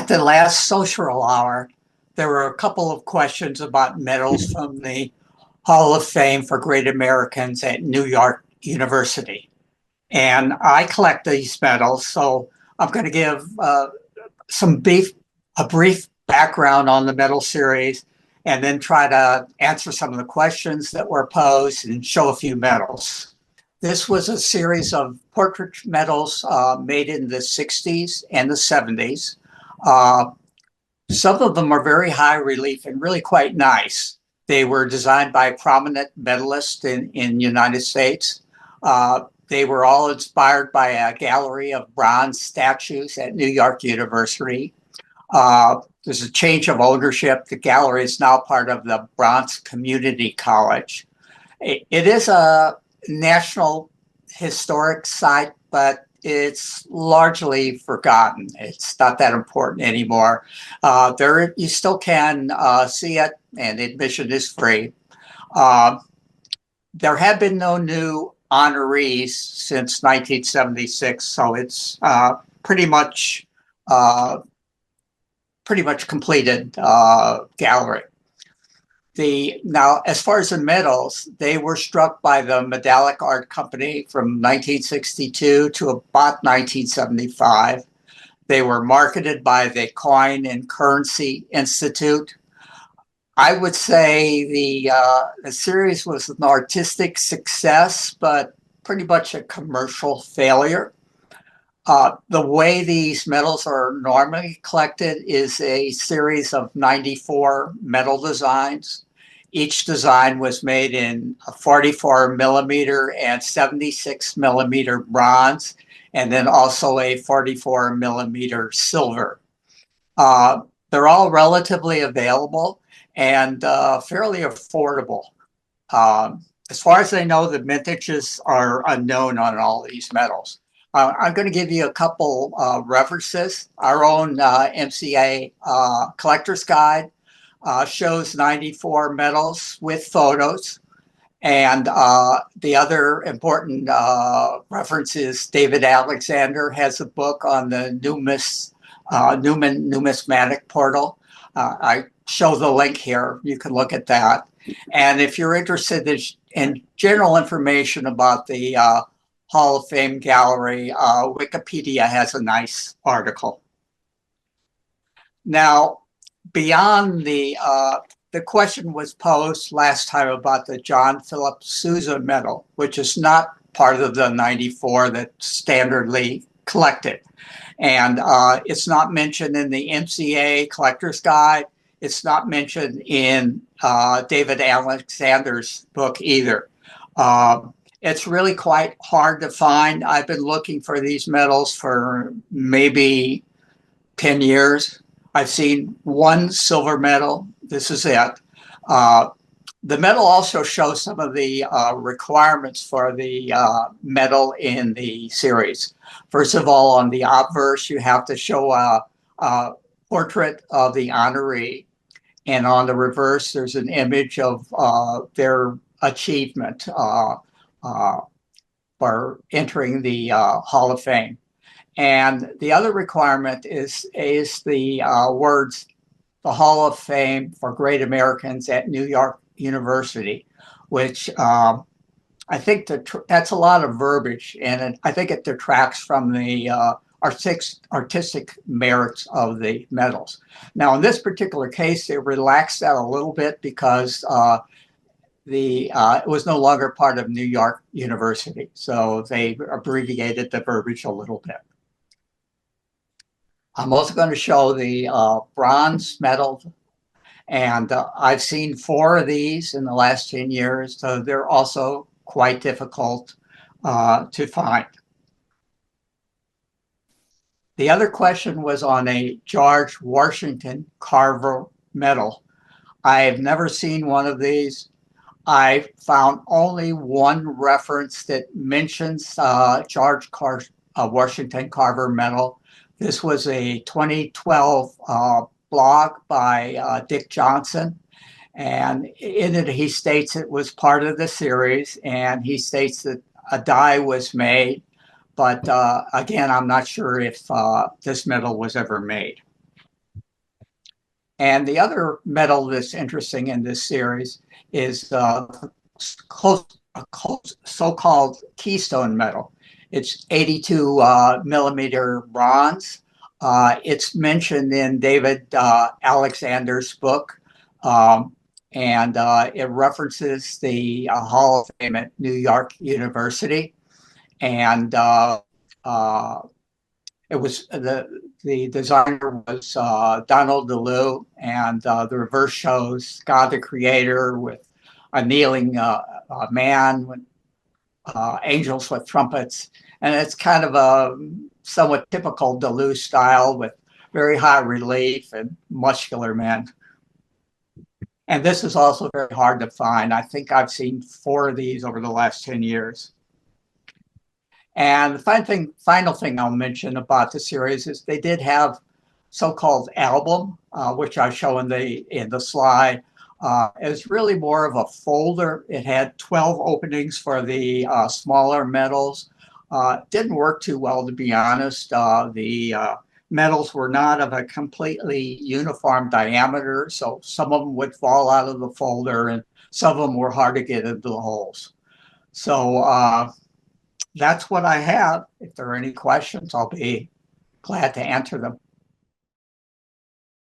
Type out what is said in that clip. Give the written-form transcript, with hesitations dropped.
the last social hour, there were a couple of questions about medals from the Hall of Fame for Great Americans at New York University. And I collect these medals, so I'm going to give a brief background on the medal series, and then try to answer some of the questions that were posed and show a few medals. This was a series of portrait medals made in the 60s and the 70s. Some of them are very high relief and really quite nice. They were designed by prominent medalists in United States. They were all inspired by a gallery of bronze statues at New York University. There's a change of ownership. The gallery is now part of the Bronx Community College. It is a National Historic Site, but it's largely forgotten. It's not that important anymore. There, you still can see it, and admission is free. There have been no new honorees since 1976, so it's pretty much completed gallery. Now, as far as the medals, they were struck by the Medallic Art Company from 1962 to about 1975. They were marketed by the Coin and Currency Institute. I would say the series was an artistic success, but pretty much a commercial failure. The way these medals are normally collected is a series of 94 medal designs. Each design was made in a 44 millimeter and 76 millimeter bronze, and then also a 44 millimeter silver. They're all relatively available and fairly affordable. As far as I know, the vintages are unknown on all these medals. I'm going to give you a couple references. Our own MCA Collector's Guide shows 94 medals with photos. And the other important reference is David Alexander has a book on the Newman Numismatic Portal. I show the link here. You can look at that. And if you're interested in general information about the Hall of Fame Gallery, Wikipedia has a nice article. Now, beyond the question was posed last time about the John Philip Sousa medal, which is not part of the 94 that's standardly collected. And it's not mentioned in the MCA Collector's Guide. It's not mentioned in David Alexander's book either. It's really quite hard to find. I've been looking for these medals for maybe 10 years. I've seen one silver medal. This is it. The medal also shows some of the requirements for the medal in the series. First of all, on the obverse, you have to show a portrait of the honoree. And on the reverse, there's an image of their achievement for entering the Hall of Fame. And the other requirement is the words, the Hall of Fame for Great Americans at New York University, which I think that's a lot of verbiage, and I think it detracts from the artistic merits of the medals. Now, in this particular case, they relaxed that a little bit because it was no longer part of New York University, so they abbreviated the verbiage a little bit. I'm also going to show the bronze medal, and I've seen 4 of these in the last 10 years, so they're also quite difficult to find. The other question was on a George Washington Carver medal. I have never seen one of these. I found only one reference that mentions George Washington Carver medal. This was a 2012 blog by Dick Johnson. And in it, he states it was part of the series, and he states that a die was made. But again, I'm not sure if this medal was ever made. And the other metal that's interesting in this series is close, so-called keystone metal. It's 82 millimeter bronze. It's mentioned in David Alexander's book, and it references the Hall of Fame at New York University. And it was the designer was Donald DeLue, and the reverse shows God the Creator with a kneeling man with angels with trumpets, and it's kind of a somewhat typical DeLue style with very high relief and muscular men. And this is also very hard to find. I think I've seen 4 of these over the last 10 years. And the final thing I'll mention about the series is they did have so-called album, which I show in the slide. It's really more of a folder. It had 12 openings for the smaller metals. Didn't work too well, to be honest. The metals were not of a completely uniform diameter, so some of them would fall out of the folder, and some of them were hard to get into the holes. So that's what I have. If there are any questions, I'll be glad to answer them.